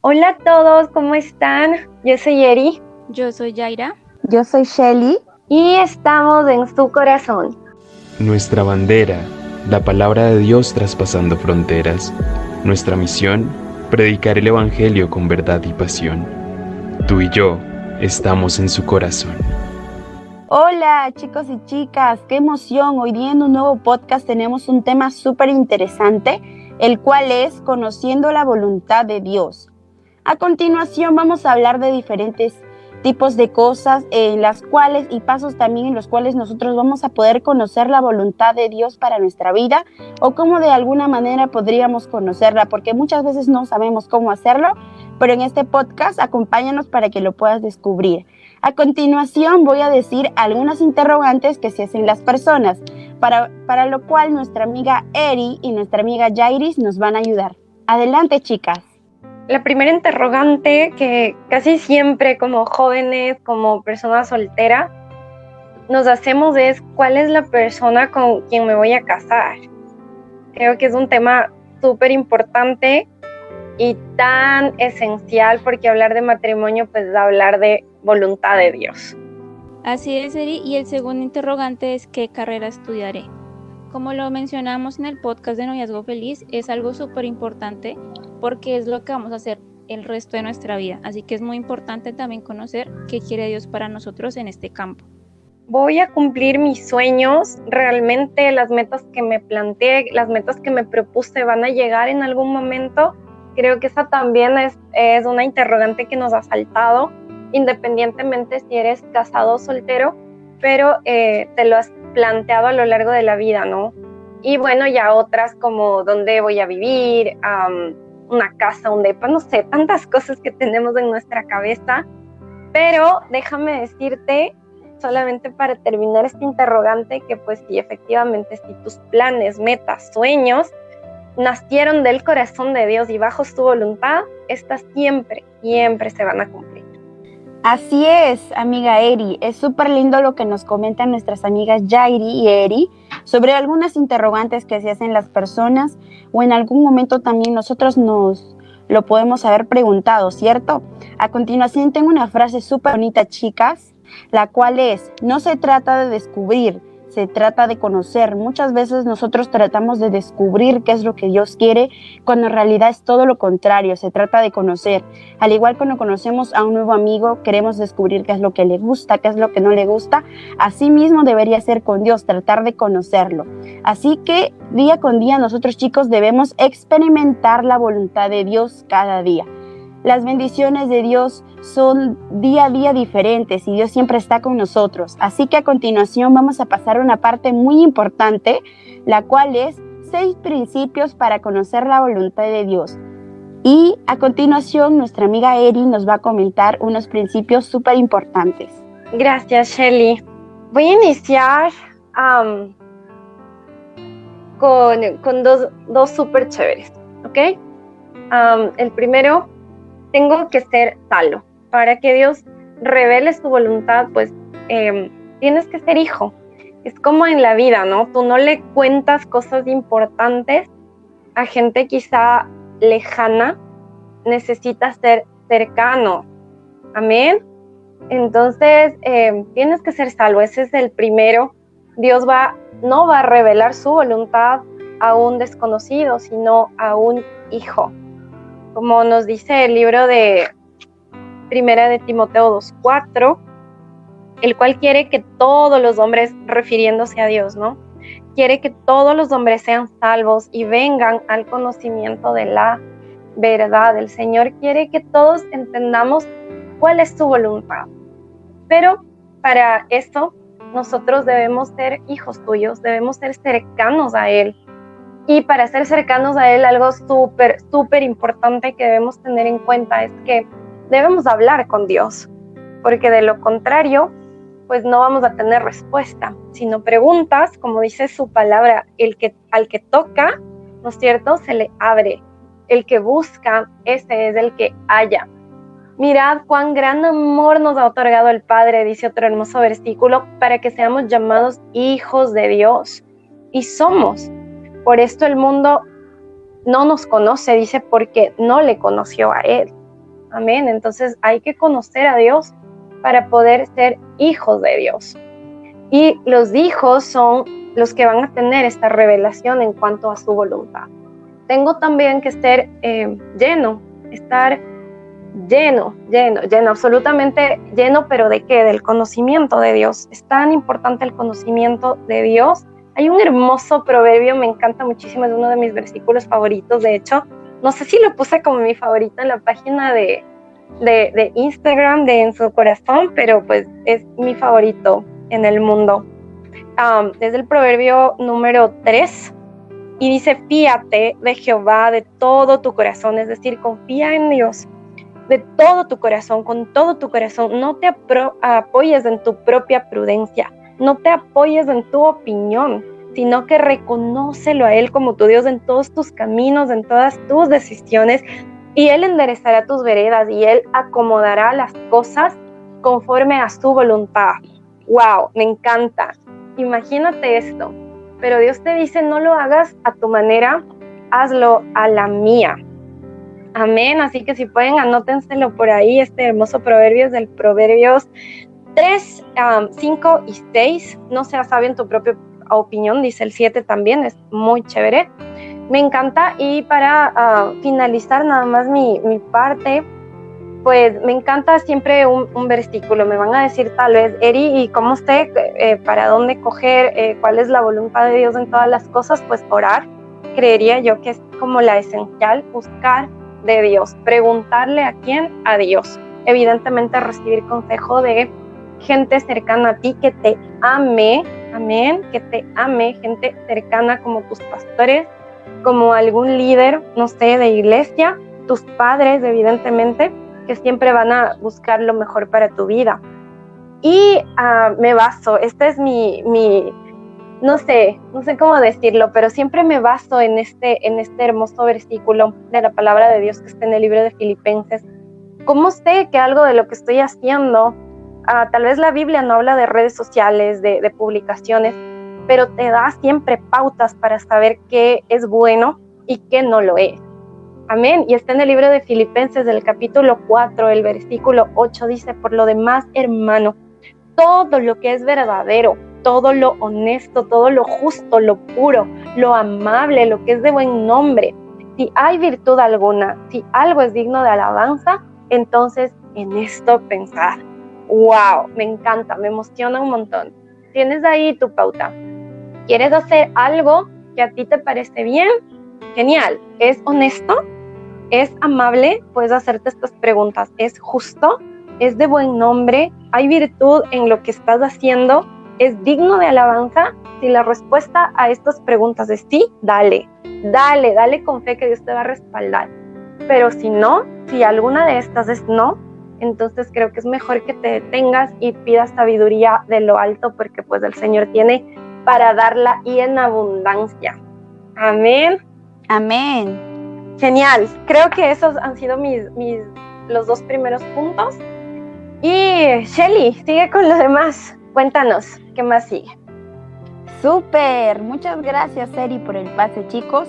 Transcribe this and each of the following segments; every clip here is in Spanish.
Hola a todos, ¿cómo están? Yo soy Eri. Yo soy Yaira. Yo soy Shelly. Y estamos en su corazón. Nuestra bandera, la palabra de Dios traspasando fronteras. Nuestra misión, predicar el Evangelio con verdad y pasión. Tú y yo estamos en su corazón. Hola chicos y chicas, qué emoción. Hoy día en un nuevo podcast tenemos un tema súper interesante, el cual es conociendo la voluntad de Dios. A continuación vamos a hablar de diferentes tipos de cosas en las cuales y pasos también en los cuales nosotros vamos a poder conocer la voluntad de Dios para nuestra vida o cómo de alguna manera podríamos conocerla, porque muchas veces no sabemos cómo hacerlo, pero en este podcast acompáñanos para que lo puedas descubrir. A continuación voy a decir algunas interrogantes que se hacen las personas, para lo cual nuestra amiga Eri y nuestra amiga Jairis nos van a ayudar. Adelante, chicas. La primera interrogante que casi siempre como jóvenes, como personas solteras, nos hacemos es ¿cuál es la persona con quien me voy a casar? Creo que es un tema súper importante y tan esencial porque hablar de matrimonio pues es hablar de voluntad de Dios. Así es, Eri. Y el segundo interrogante es ¿qué carrera estudiaré? Como lo mencionamos en el podcast de Noviazgo Feliz, es algo súper importante porque es lo que vamos a hacer el resto de nuestra vida. Así que es muy importante también conocer qué quiere Dios para nosotros en este campo. Voy a cumplir mis sueños, realmente las metas que me planteé, las metas que me propuse van a llegar en algún momento. Creo que esa también es una interrogante que nos ha saltado, independientemente si eres casado o soltero, pero te lo has planteado a lo largo de la vida, ¿no? Y bueno, ya otras como dónde voy a vivir, una casa, un depa, no sé, tantas cosas que tenemos en nuestra cabeza, pero déjame decirte, solamente para terminar este interrogante, que pues sí, efectivamente, si tus planes, metas, sueños nacieron del corazón de Dios y bajo su voluntad, estas siempre se van a cumplir. Así es, amiga Eri, es súper lindo lo que nos comentan nuestras amigas Jairi y Eri sobre algunas interrogantes que se hacen las personas o en algún momento también nosotros nos lo podemos haber preguntado, ¿cierto? A continuación tengo una frase súper bonita, chicas, la cual es, no se trata de descubrir, se trata de conocer. Muchas veces nosotros tratamos de descubrir qué es lo que Dios quiere, cuando en realidad es todo lo contrario, se trata de conocer. Al igual cuando conocemos a un nuevo amigo, queremos descubrir qué es lo que le gusta, qué es lo que no le gusta. Así mismo debería ser con Dios, tratar de conocerlo. Así que día con día nosotros, chicos, debemos experimentar la voluntad de Dios cada día. Las bendiciones de Dios son día a día diferentes y Dios siempre está con nosotros. Así que a continuación vamos a pasar a una parte muy importante, la cual es 6 principios para conocer la voluntad de Dios. Y a continuación nuestra amiga Eri nos va a comentar unos principios súper importantes. Gracias, Shelly. Voy a iniciar con dos súper chéveres, ¿ok? El primero, tengo que ser salvo. Para que Dios revele su voluntad, pues tienes que ser hijo. Es como en la vida, ¿no? Tú no le cuentas cosas importantes a gente quizá lejana, necesitas ser cercano. Amén. Entonces, tienes que ser salvo. Ese es el primero. Dios no va a revelar su voluntad a un desconocido, sino a un hijo. Como nos dice el libro de Primera de Timoteo 2:4, el cual quiere que todos los hombres, refiriéndose a Dios, ¿no? Quiere que todos los hombres sean salvos y vengan al conocimiento de la verdad. El Señor quiere que todos entendamos cuál es su voluntad. Pero para eso nosotros debemos ser hijos tuyos, debemos ser cercanos a Él. Y para ser cercanos a Él, algo súper importante que debemos tener en cuenta es que debemos hablar con Dios, porque de lo contrario, pues no vamos a tener respuesta, sino preguntas, como dice su palabra, al que toca, ¿no es cierto?, se le abre. El que busca, ese es el que halla. Mirad cuán gran amor nos ha otorgado el Padre, dice otro hermoso versículo, para que seamos llamados hijos de Dios. Y somos. Por esto el mundo no nos conoce, dice, porque no le conoció a Él. Amén. Entonces hay que conocer a Dios para poder ser hijos de Dios. Y los hijos son los que van a tener esta revelación en cuanto a su voluntad. Tengo también que ser estar lleno, absolutamente lleno, pero ¿de qué? Del conocimiento de Dios. Es tan importante el conocimiento de Dios. Hay un hermoso proverbio, me encanta muchísimo, es uno de mis versículos favoritos, de hecho, no sé si lo puse como mi favorito en la página de Instagram de En Su Corazón, pero pues es mi favorito en el mundo. Es el proverbio número 3 y dice: fíate de Jehová de todo tu corazón, es decir, confía en Dios de todo tu corazón, con todo tu corazón. No te apoyes en tu propia prudencia, no te apoyes en tu opinión, sino que reconócelo a Él como tu Dios en todos tus caminos, en todas tus decisiones, y Él enderezará tus veredas y Él acomodará las cosas conforme a su voluntad. ¡Wow! Me encanta. Imagínate esto. Pero Dios te dice: no lo hagas a tu manera, hazlo a la mía. Amén. Así que si pueden, anótenselo por ahí. Este hermoso proverbio es del Proverbios 3, 5 y 6. No seas sabio en tu propia opinión, dice el 7 también, es muy chévere. Me encanta. Y para finalizar nada más mi parte, pues me encanta siempre un versículo. Me van a decir tal vez: Eri, ¿y cómo sé para dónde coger? ¿Cuál es la voluntad de Dios en todas las cosas? Pues orar. Creería yo que es como la esencial, buscar de Dios, preguntarle a quién, a Dios. Evidentemente recibir consejo de gente cercana a ti que te ame, amén, que te ame, gente cercana como tus pastores, como algún líder, no sé, de iglesia, tus padres, evidentemente, que siempre van a buscar lo mejor para tu vida. Y me baso, este es mi no sé cómo decirlo, pero siempre me baso en este hermoso versículo de la palabra de Dios que está en el libro de Filipenses. ¿Cómo sé que algo de lo que estoy haciendo, tal vez la Biblia no habla de redes sociales, de publicaciones, pero te da siempre pautas para saber qué es bueno y qué no lo es? Amén. Y está en el libro de Filipenses, del capítulo 4, el versículo 8, dice: por lo demás, hermano, todo lo que es verdadero, todo lo honesto, todo lo justo, lo puro, lo amable, lo que es de buen nombre, si hay virtud alguna, si algo es digno de alabanza, entonces en esto pensad. ¡Wow! Me encanta, me emociona un montón. Tienes ahí tu pauta. ¿Quieres hacer algo que a ti te parece bien? Genial. ¿Es honesto? ¿Es amable? Puedes hacerte estas preguntas. ¿Es justo? ¿Es de buen nombre? ¿Hay virtud en lo que estás haciendo? ¿Es digno de alabanza? Si la respuesta a estas preguntas es sí, dale con fe, que Dios te va a respaldar. Pero si no, si alguna de estas es no, entonces creo que es mejor que te detengas y pidas sabiduría de lo alto, porque pues el Señor tiene para darla y en abundancia. Amén. Amén. Genial. Creo que esos han sido los 2 primeros puntos. Y Shelly, sigue con lo demás. Cuéntanos, ¿qué más sigue? Súper, muchas gracias Eri por el pase, chicos.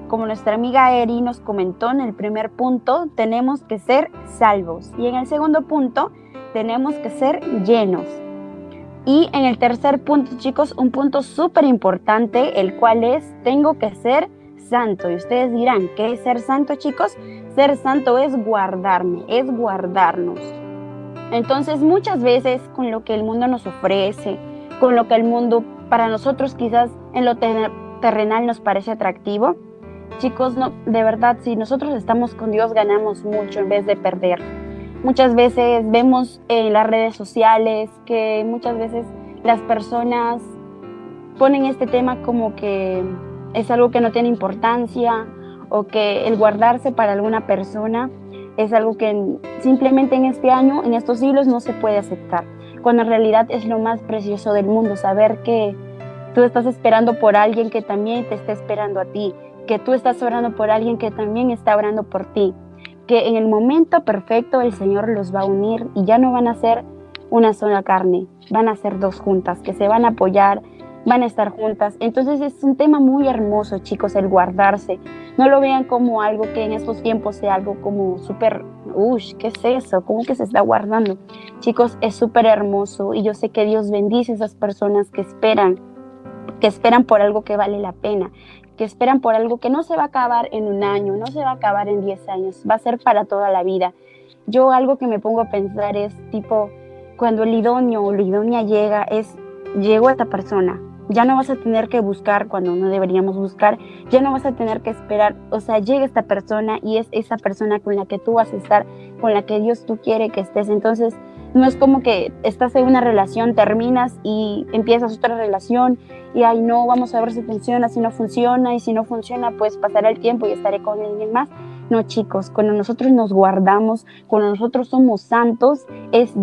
Como nuestra amiga Eri nos comentó en el primer punto, tenemos que ser salvos. Y en el segundo punto, tenemos que ser llenos. Y en el tercer punto, chicos, un punto súper importante, el cual es: tengo que ser santo. Y ustedes dirán, ¿qué es ser santo, chicos? Ser santo es guardarme, es guardarnos. Entonces, muchas veces con lo que el mundo nos ofrece, con lo que el mundo para nosotros quizás en lo terrenal nos parece atractivo, chicos, no, de verdad, si nosotros estamos con Dios, ganamos mucho en vez de perder. Muchas veces vemos en las redes sociales que muchas veces las personas ponen este tema como que es algo que no tiene importancia, o que el guardarse para alguna persona es algo que simplemente en este año, en estos siglos, no se puede aceptar, cuando en realidad es lo más precioso del mundo, saber que tú estás esperando por alguien que también te está esperando a ti, que tú estás orando por alguien que también está orando por ti, que en el momento perfecto el Señor los va a unir y ya no van a ser una sola carne, van a ser 2 juntas, que se van a apoyar, van a estar juntas. Entonces es un tema muy hermoso, chicos, el guardarse. No lo vean como algo que en estos tiempos sea algo como súper, ¿qué es eso? ¿Cómo que se está guardando? Chicos, es súper hermoso y yo sé que Dios bendice a esas personas que esperan por algo que vale la pena, que esperan por algo que no se va a acabar en un año, no se va a acabar en 10 años, va a ser para toda la vida. Yo algo que me pongo a pensar es tipo, cuando el idóneo o la idónea llegó a esta persona, ya no vas a tener que buscar cuando no deberíamos buscar, ya no vas a tener que esperar, o sea, llega esta persona y es esa persona con la que tú vas a estar, con la que Dios tú quiere que estés. Entonces, no es como que estás en una relación, terminas y empiezas otra relación y ay no, vamos a ver si funciona, si no funciona, y si no funciona, pues pasará el tiempo y estaré con alguien más. No, chicos, cuando nosotros nos guardamos, cuando nosotros somos santos,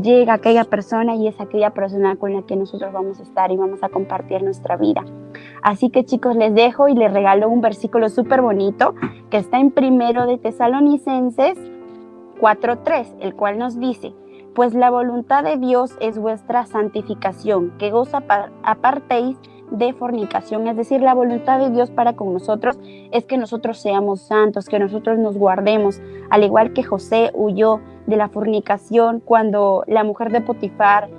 llega aquella persona y es aquella persona con la que nosotros vamos a estar y vamos a compartir nuestra vida. Así que, chicos, les dejo y les regalo un versículo súper bonito que está en 1 de Tesalonicenses 4:3, el cual nos dice: pues la voluntad de Dios es vuestra santificación, que os apartéis de fornicación. Es decir, la voluntad de Dios para con nosotros es que nosotros seamos santos, que nosotros nos guardemos, al igual que José huyó de la fornicación cuando la mujer de Potifar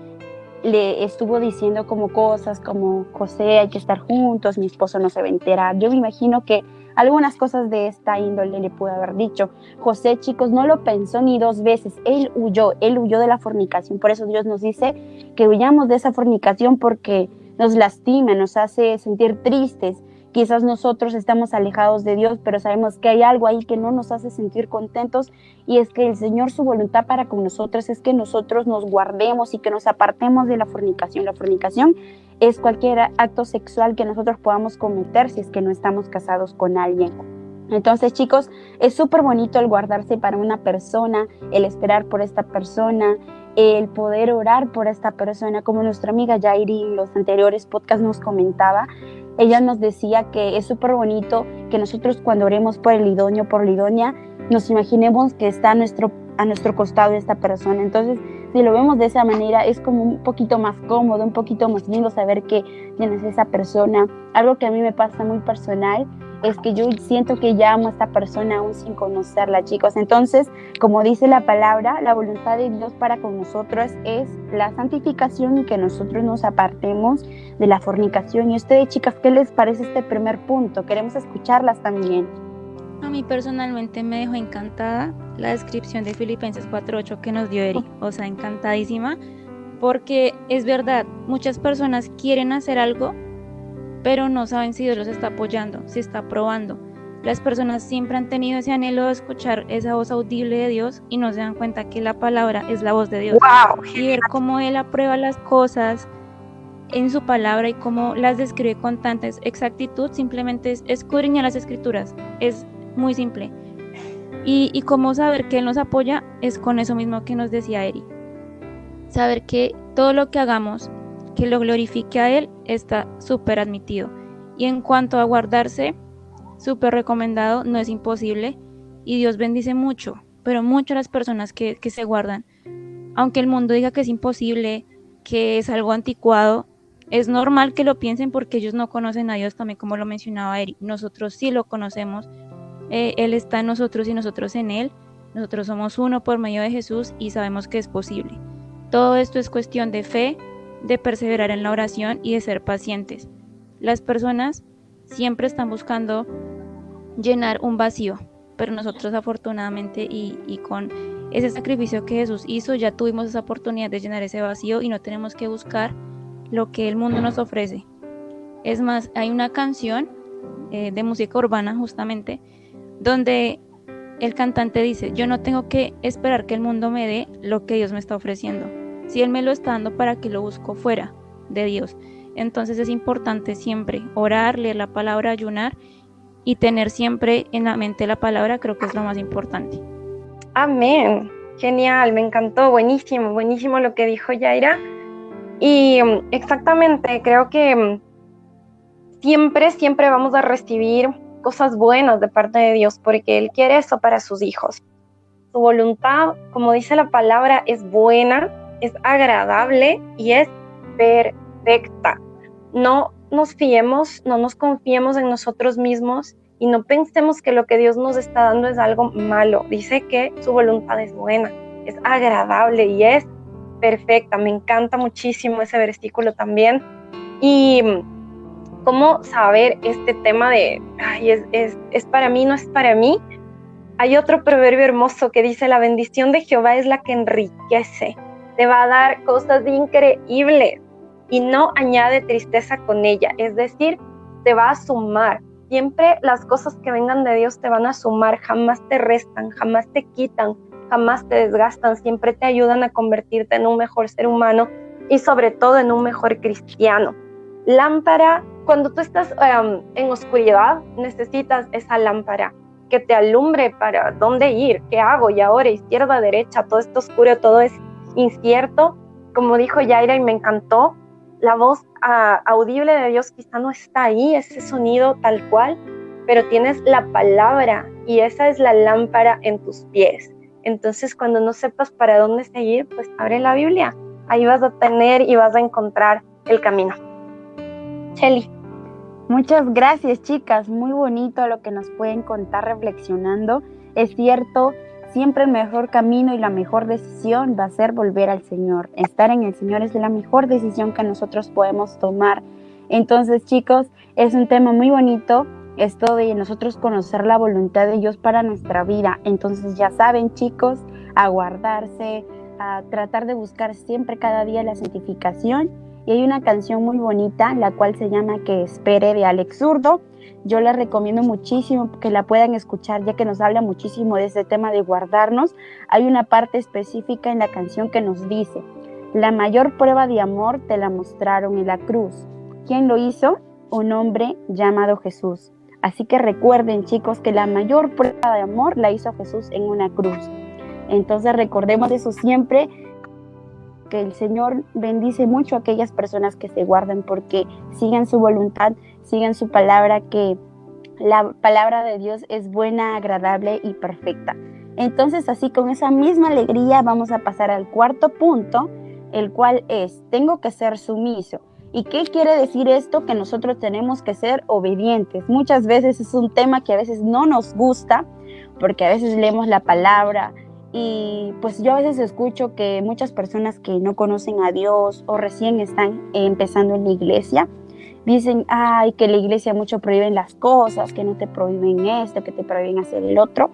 le estuvo diciendo como cosas como: José, hay que estar juntos, mi esposo no se va a enterar. Yo me imagino que algunas cosas de esta índole le pudo haber dicho. José, chicos, no lo pensó ni 2 veces, él huyó de la fornicación. Por eso Dios nos dice que huyamos de esa fornicación, porque nos lastima, nos hace sentir tristes. Quizás nosotros estamos alejados de Dios, pero sabemos que hay algo ahí que no nos hace sentir contentos, y es que el Señor, su voluntad para con nosotros es que nosotros nos guardemos y que nos apartemos de la fornicación. La fornicación es cualquier acto sexual que nosotros podamos cometer si es que no estamos casados con alguien. Entonces, chicos, es súper bonito el guardarse para una persona, el esperar por esta persona, el poder orar por esta persona, como nuestra amiga Yairi en los anteriores podcasts nos comentaba. Ella nos decía que es súper bonito que nosotros, cuando oremos por el idóneo, por la idónea, nos imaginemos que está a nuestro costado esta persona. Entonces, si lo vemos de esa manera, es como un poquito más cómodo, un poquito más lindo saber que tienes esa persona. Algo que a mí me pasa muy personal es que yo siento que ya amo a esta persona aún sin conocerla, chicos. Entonces, como dice la palabra, la voluntad de Dios para con nosotros es la santificación y que nosotros nos apartemos de la fornicación. Y ustedes, chicas, ¿qué les parece este primer punto? Queremos escucharlas también. A mí personalmente me dejó encantada la descripción de Filipenses 4:8 que nos dio Eri, o sea, encantadísima, porque es verdad, muchas personas quieren hacer algo, pero no saben si Dios los está apoyando, si está aprobando. Las personas siempre han tenido ese anhelo de escuchar esa voz audible de Dios y no se dan cuenta que la palabra es la voz de Dios. ¡Wow! Y ver cómo Él aprueba las cosas en su palabra y cómo las describe con tanta exactitud, simplemente es escudriñar las escrituras. Es muy simple. Y cómo saber que Él nos apoya es con eso mismo que nos decía Eri. Saber que todo lo que hagamos, que lo glorifique a Él, está súper admitido. Y en cuanto a guardarse, súper recomendado, no es imposible. Y Dios bendice mucho, pero mucho a las personas que se guardan. Aunque el mundo diga que es imposible, que es algo anticuado, es normal que lo piensen porque ellos no conocen a Dios, también como lo mencionaba Eri. Nosotros sí lo conocemos. Él está en nosotros y nosotros en Él. Nosotros somos uno por medio de Jesús y sabemos que es posible. Todo esto es cuestión de fe, de perseverar en la oración y de ser pacientes. Las personas siempre están buscando llenar un vacío, pero nosotros afortunadamente y con ese sacrificio que Jesús hizo, ya tuvimos esa oportunidad de llenar ese vacío y no tenemos que buscar lo que el mundo nos ofrece. Es más, hay una canción de música urbana justamente, donde el cantante dice: yo no tengo que esperar que el mundo me dé lo que Dios me está ofreciendo. Si Él me lo está dando, ¿para qué lo busco fuera de Dios? Entonces es importante siempre orar, leer la palabra, ayunar y tener siempre en la mente la palabra. Creo que es lo más importante. Amén. Genial, me encantó, buenísimo, buenísimo lo que dijo Yaira. Y exactamente, creo que siempre vamos a recibir cosas buenas de parte de Dios, porque Él quiere eso para sus hijos. Su voluntad, como dice la palabra, es buena, es agradable y es perfecta. No nos fiemos, no nos confiemos en nosotros mismos y no pensemos que lo que Dios nos está dando es algo malo. Dice que su voluntad es buena, es agradable y es perfecta. Me encanta muchísimo ese versículo también. Y cómo saber este tema de, ay, es para mí, no es para mí. Hay otro proverbio hermoso que dice: la bendición de Jehová es la que enriquece, te va a dar cosas increíbles y no añade tristeza con ella, es decir, te va a sumar. Siempre las cosas que vengan de Dios te van a sumar, jamás te restan, jamás te quitan, jamás te desgastan, siempre te ayudan a convertirte en un mejor ser humano y sobre todo en un mejor cristiano. Lámpara, cuando tú estás en oscuridad, necesitas esa lámpara que te alumbre para dónde ir, qué hago, y ahora izquierda, derecha, todo está oscuro, todo es incierto. Como dijo Yaira y me encantó, la voz audible de Dios quizá no está ahí, ese sonido tal cual, pero tienes la palabra y esa es la lámpara en tus pies. Entonces, cuando no sepas para dónde seguir, pues abre la Biblia, ahí vas a tener y vas a encontrar el camino. Cheli. Muchas gracias, chicas. Muy bonito lo que nos pueden contar reflexionando. Es cierto, siempre el mejor camino y la mejor decisión va a ser volver al Señor. Estar en el Señor es la mejor decisión que nosotros podemos tomar. Entonces, chicos, es un tema muy bonito, esto de nosotros conocer la voluntad de Dios para nuestra vida. Entonces, ya saben, chicos, a guardarse, a tratar de buscar siempre cada día la santificación. Y hay una canción muy bonita, la cual se llama Que Espere, de Alex Zurdo. Yo les recomiendo muchísimo que la puedan escuchar, ya que nos habla muchísimo de ese tema de guardarnos. Hay una parte específica en la canción que nos dice: la mayor prueba de amor te la mostraron en la cruz. ¿Quién lo hizo? Un hombre llamado Jesús. Así que recuerden, chicos, que la mayor prueba de amor la hizo Jesús en una cruz. Entonces recordemos eso siempre, que el Señor bendice mucho a aquellas personas que se guardan porque siguen su voluntad, siguen su palabra, que la palabra de Dios es buena, agradable y perfecta. Entonces, así con esa misma alegría vamos a pasar al cuarto punto, el cual es: tengo que ser sumiso. ¿Y qué quiere decir esto? Que nosotros tenemos que ser obedientes. Muchas veces es un tema que a veces no nos gusta, porque a veces leemos la palabra y pues yo a veces escucho que muchas personas que no conocen a Dios o recién están empezando en la iglesia, dicen, ay, que la iglesia mucho prohíben las cosas, que no te prohíben esto, que te prohíben hacer el otro.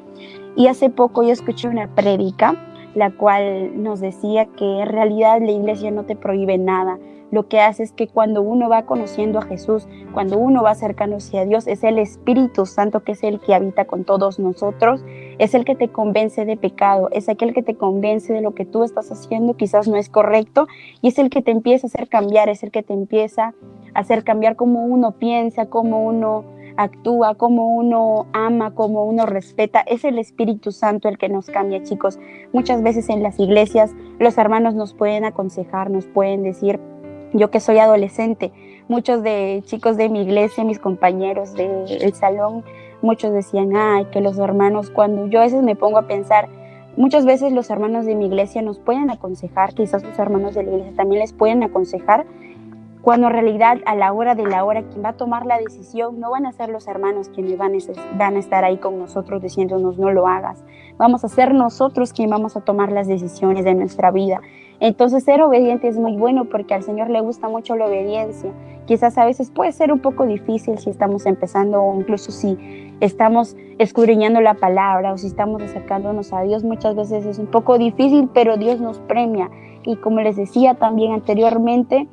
Y hace poco yo escuché una prédica, la cual nos decía que en realidad la iglesia no te prohíbe nada. Lo que hace es que cuando uno va conociendo a Jesús, cuando uno va acercándose a Dios, es el Espíritu Santo que es el que habita con todos nosotros, es el que te convence de pecado, es aquel que te convence de lo que tú estás haciendo quizás no es correcto, y es el que te empieza a hacer cambiar, es el que te empieza a hacer cambiar cómo uno piensa, cómo uno actúa, cómo uno ama, cómo uno respeta. Es el Espíritu Santo el que nos cambia, chicos. Muchas veces en las iglesias los hermanos nos pueden aconsejar, nos pueden decir, yo que soy adolescente, muchos de chicos de mi iglesia, mis compañeros del salón, muchos decían, ay, que los hermanos, cuando yo a veces me pongo a pensar, muchas veces los hermanos de mi iglesia nos pueden aconsejar, quizás los hermanos de la iglesia también les pueden aconsejar, cuando en realidad a la hora de la hora quien va a tomar la decisión no van a ser los hermanos quienes van a estar ahí con nosotros diciéndonos no lo hagas, vamos a ser nosotros quienes vamos a tomar las decisiones de nuestra vida. Entonces ser obediente es muy bueno porque al Señor le gusta mucho la obediencia. Quizás a veces puede ser un poco difícil si estamos empezando o incluso si estamos escudriñando la palabra o si estamos acercándonos a Dios, muchas veces es un poco difícil, pero Dios nos premia. Y como les decía también anteriormente,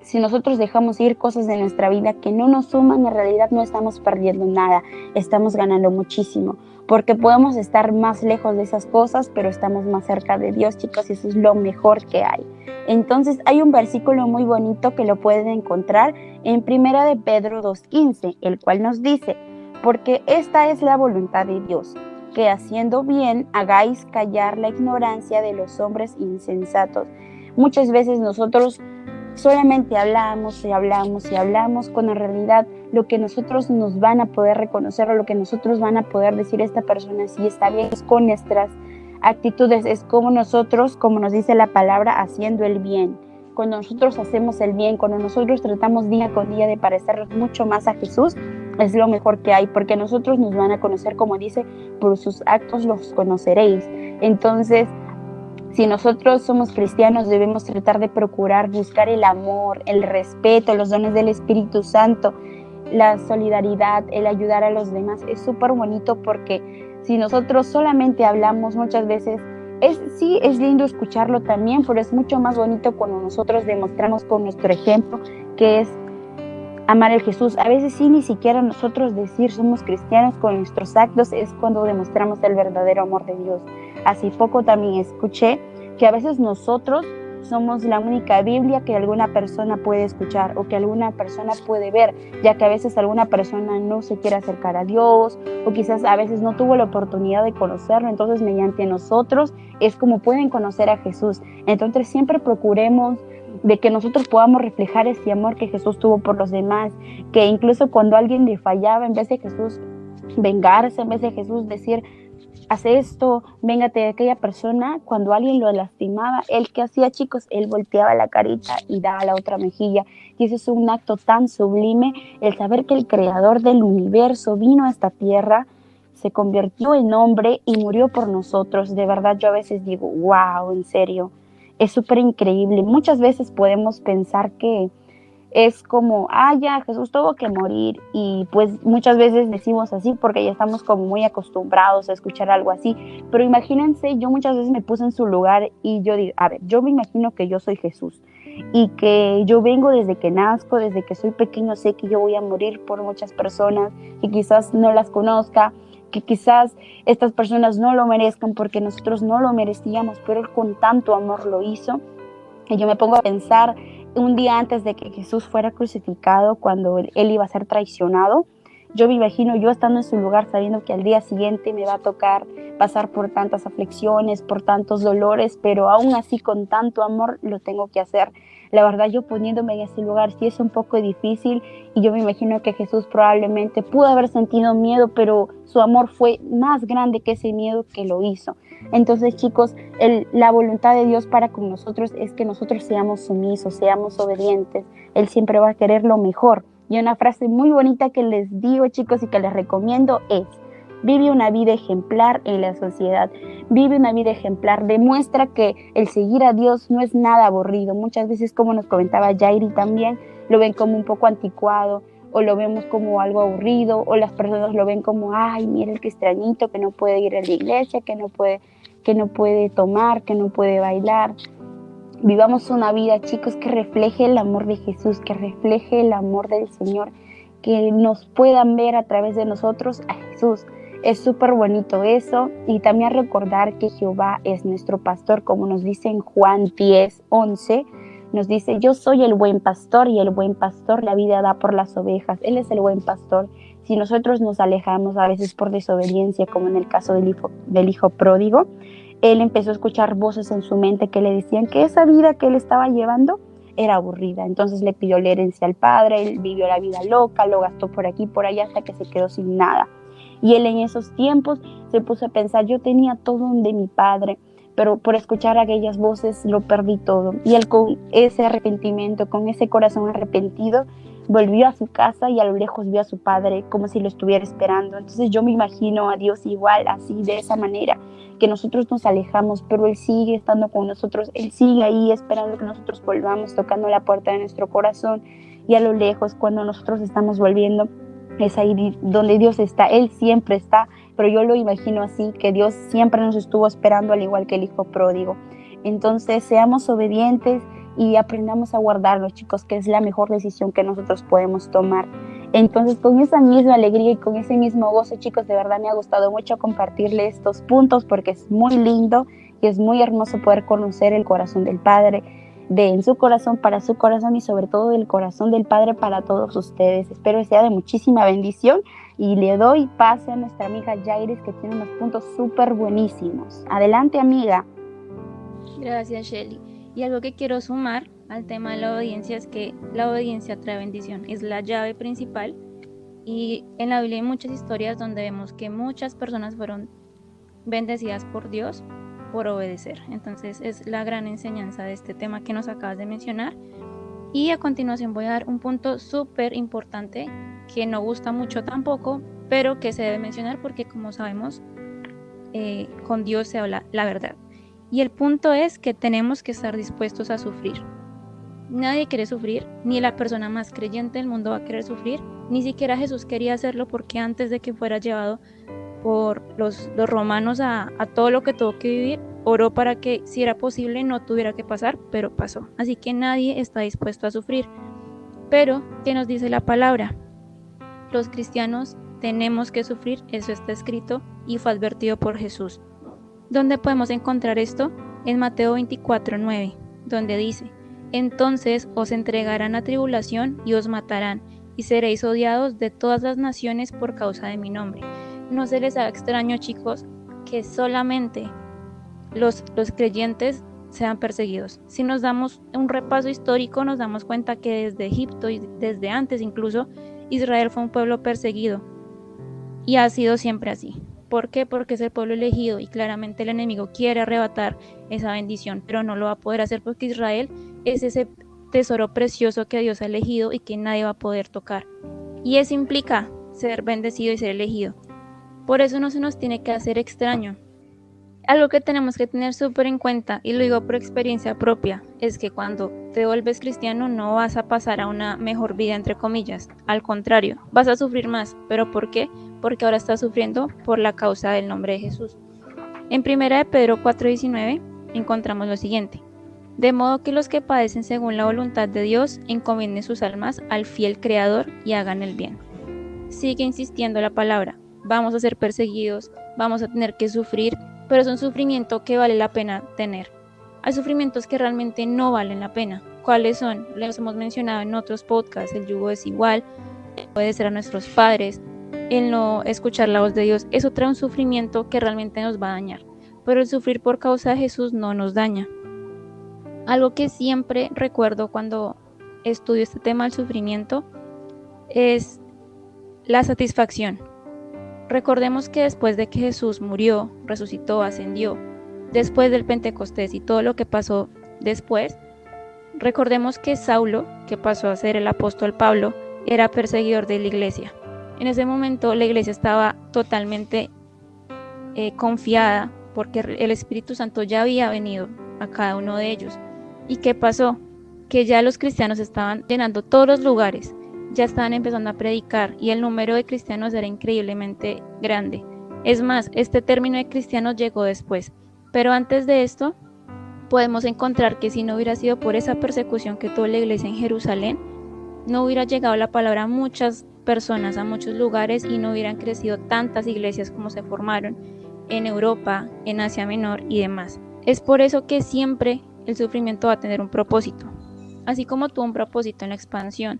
si nosotros dejamos ir cosas de nuestra vida que no nos suman, en realidad no estamos perdiendo nada, estamos ganando muchísimo, porque podemos estar más lejos de esas cosas, pero estamos más cerca de Dios, chicos, y eso es lo mejor que hay. Entonces hay un versículo muy bonito que lo pueden encontrar en 1 de Pedro 2:15, el cual nos dice, porque esta es la voluntad de Dios, que haciendo bien hagáis callar la ignorancia de los hombres insensatos. Muchas veces nosotros solamente hablamos y hablamos y hablamos, cuando en realidad lo que nosotros nos van a poder reconocer o lo que nosotros van a poder decir esta persona sí está bien, es con nuestras actitudes, es como nosotros, como nos dice la palabra, haciendo el bien. Cuando nosotros hacemos el bien, cuando nosotros tratamos día con día de parecernos mucho más a Jesús, es lo mejor que hay, porque nosotros nos van a conocer, como dice, por sus actos los conoceréis. Entonces, si nosotros somos cristianos, debemos tratar de procurar buscar el amor, el respeto, los dones del Espíritu Santo, la solidaridad, el ayudar a los demás. Es súper bonito porque si nosotros solamente hablamos muchas veces, sí, es lindo escucharlo también, pero es mucho más bonito cuando nosotros demostramos con nuestro ejemplo que es amar a Jesús. A veces sí, ni siquiera nosotros decir somos cristianos con nuestros actos es cuando demostramos el verdadero amor de Dios. Hace poco también escuché que a veces nosotros somos la única Biblia que alguna persona puede escuchar o que alguna persona puede ver, ya que a veces alguna persona no se quiere acercar a Dios o quizás a veces no tuvo la oportunidad de conocerlo, entonces mediante nosotros es como pueden conocer a Jesús. Entonces siempre procuremos de que nosotros podamos reflejar ese amor que Jesús tuvo por los demás, que incluso cuando alguien le fallaba, en vez de Jesús vengarse, en vez de Jesús decir haz esto, véngate de aquella persona, cuando alguien lo lastimaba, él que hacía, chicos, él volteaba la carita y daba la otra mejilla. Y ese es un acto tan sublime, el saber que el creador del universo vino a esta tierra, se convirtió en hombre y murió por nosotros. De verdad, yo a veces digo, wow, en serio, es súper increíble. Muchas veces podemos pensar que es como, ya, Jesús tuvo que morir, y pues muchas veces decimos así porque ya estamos como muy acostumbrados a escuchar algo así, pero imagínense, yo muchas veces me puse en su lugar y yo digo, a ver, yo me imagino que yo soy Jesús y que yo vengo desde que nazco, desde que soy pequeño, sé que yo voy a morir por muchas personas que quizás no las conozca, que quizás estas personas no lo merezcan porque nosotros no lo merecíamos, pero Él con tanto amor lo hizo. Y yo me pongo a pensar un día antes de que Jesús fuera crucificado, cuando él iba a ser traicionado, yo me imagino yo estando en su lugar sabiendo que al día siguiente me va a tocar pasar por tantas aflicciones, por tantos dolores, pero aún así con tanto amor lo tengo que hacer. La verdad, yo poniéndome en ese lugar sí es un poco difícil, y yo me imagino que Jesús probablemente pudo haber sentido miedo, pero su amor fue más grande que ese miedo que lo hizo. Entonces, chicos, la voluntad de Dios para con nosotros es que nosotros seamos sumisos, seamos obedientes. Él siempre va a querer lo mejor. Y una frase muy bonita que les digo, chicos, y que les recomiendo es: vive una vida ejemplar en la sociedad, vive una vida ejemplar, demuestra que el seguir a Dios no es nada aburrido. Muchas veces, como nos comentaba Jairi también, lo ven como un poco anticuado, o lo vemos como algo aburrido, o las personas lo ven como, ay, mira el cristianito que no puede ir a la iglesia, que no puede tomar, que no puede bailar. Vivamos una vida, chicos, que refleje el amor de Jesús, que refleje el amor del Señor, que nos puedan ver a través de nosotros a Jesús. Es súper bonito eso, y también recordar que Jehová es nuestro pastor, como nos dice en Juan 10:11, nos dice, yo soy el buen pastor, y el buen pastor la vida da por las ovejas. Él es el buen pastor. Si nosotros nos alejamos a veces por desobediencia, como en el caso del hijo pródigo, él empezó a escuchar voces en su mente que le decían que esa vida que él estaba llevando era aburrida. Entonces le pidió la herencia al padre, él vivió la vida loca, lo gastó por aquí, por allá, hasta que se quedó sin nada. Y él en esos tiempos se puso a pensar, yo tenía todo de mi padre, pero por escuchar aquellas voces lo perdí todo. Y él, con ese arrepentimiento, con ese corazón arrepentido, volvió a su casa y a lo lejos vio a su padre como si lo estuviera esperando. Entonces yo me imagino a Dios igual, así, de esa manera, que nosotros nos alejamos, pero Él sigue estando con nosotros, Él sigue ahí esperando que nosotros volvamos, tocando la puerta de nuestro corazón, y a lo lejos, cuando nosotros estamos volviendo, es ahí donde Dios está. Él siempre está, pero yo lo imagino así, que Dios siempre nos estuvo esperando, al igual que el hijo pródigo. Entonces seamos obedientes y aprendamos a guardarlos, chicos, que es la mejor decisión que nosotros podemos tomar. Entonces, con esa misma alegría y con ese mismo gozo, chicos, de verdad me ha gustado mucho compartirles estos puntos, porque es muy lindo y es muy hermoso poder conocer el corazón del Padre, de en su corazón para su corazón, y sobre todo del corazón del Padre para todos ustedes. Espero que sea de muchísima bendición, y le doy pase a nuestra amiga Jairis, que tiene unos puntos súper buenísimos. Adelante, amiga. Gracias, Shelly. Y algo que quiero sumar al tema de la obediencia es que la obediencia trae bendición, es la llave principal, y en la Biblia hay muchas historias donde vemos que muchas personas fueron bendecidas por Dios por obedecer. Entonces es la gran enseñanza de este tema que nos acabas de mencionar. Y a continuación voy a dar un punto súper importante que no gusta mucho tampoco, pero que se debe mencionar porque, como sabemos, con Dios se habla la verdad. Y el punto es que tenemos que estar dispuestos a sufrir. Nadie quiere sufrir, ni la persona más creyente del mundo va a querer sufrir, ni siquiera Jesús quería hacerlo, porque antes de que fuera llevado por los romanos a todo lo que tuvo que vivir, oró para que, si era posible, no tuviera que pasar, pero pasó. Así que nadie está dispuesto a sufrir. Pero, ¿qué nos dice la palabra? Los cristianos tenemos que sufrir, eso está escrito y fue advertido por Jesús. ¿Dónde podemos encontrar esto? En Mateo 24:9, donde dice: entonces os entregarán a tribulación y os matarán, y seréis odiados de todas las naciones por causa de mi nombre. No se les haga extraño, chicos, que solamente los creyentes sean perseguidos. Si nos damos un repaso histórico, nos damos cuenta que desde Egipto y desde antes incluso, Israel fue un pueblo perseguido y ha sido siempre así. ¿Por qué? Porque es el pueblo elegido y claramente el enemigo quiere arrebatar esa bendición, pero no lo va a poder hacer porque Israel es ese tesoro precioso que Dios ha elegido y que nadie va a poder tocar. Y eso implica ser bendecido y ser elegido. Por eso no se nos tiene que hacer extraño. Algo que tenemos que tener súper en cuenta, y lo digo por experiencia propia, es que cuando te vuelves cristiano no vas a pasar a una mejor vida, entre comillas. Al contrario, vas a sufrir más. ¿Pero por qué? Porque ahora estás sufriendo por la causa del nombre de Jesús. En 1 de Pedro 4:19 encontramos lo siguiente: de modo que los que padecen según la voluntad de Dios encomienden sus almas al fiel Creador y hagan el bien. Sigue insistiendo la palabra: vamos a ser perseguidos, vamos a tener que sufrir, pero es un sufrimiento que vale la pena tener. Hay sufrimientos que realmente no valen la pena. ¿Cuáles son? Los hemos mencionado en otros podcasts. El yugo desigual, puede ser a nuestros padres, el no escuchar la voz de Dios. Eso trae un sufrimiento que realmente nos va a dañar, pero el sufrir por causa de Jesús no nos daña. Algo que siempre recuerdo cuando estudio este tema del sufrimiento es la satisfacción. Recordemos que después de que Jesús murió, resucitó, ascendió, después del Pentecostés y todo lo que pasó después, recordemos que Saulo, que pasó a ser el apóstol Pablo, era perseguidor de la iglesia. En ese momento la iglesia estaba totalmente confiada porque el Espíritu Santo ya había venido a cada uno de ellos. ¿Y qué pasó? Que ya los cristianos estaban llenando todos los lugares, ya estaban empezando a predicar y el número de cristianos era increíblemente grande. Es más, este término de cristianos llegó después, pero antes de esto podemos encontrar que si no hubiera sido por esa persecución que tuvo la iglesia en Jerusalén, no hubiera llegado la palabra a muchas personas, a muchos lugares, y no hubieran crecido tantas iglesias como se formaron en Europa, en Asia Menor y demás. Es por eso que siempre el sufrimiento va a tener un propósito, así como tuvo un propósito en la expansión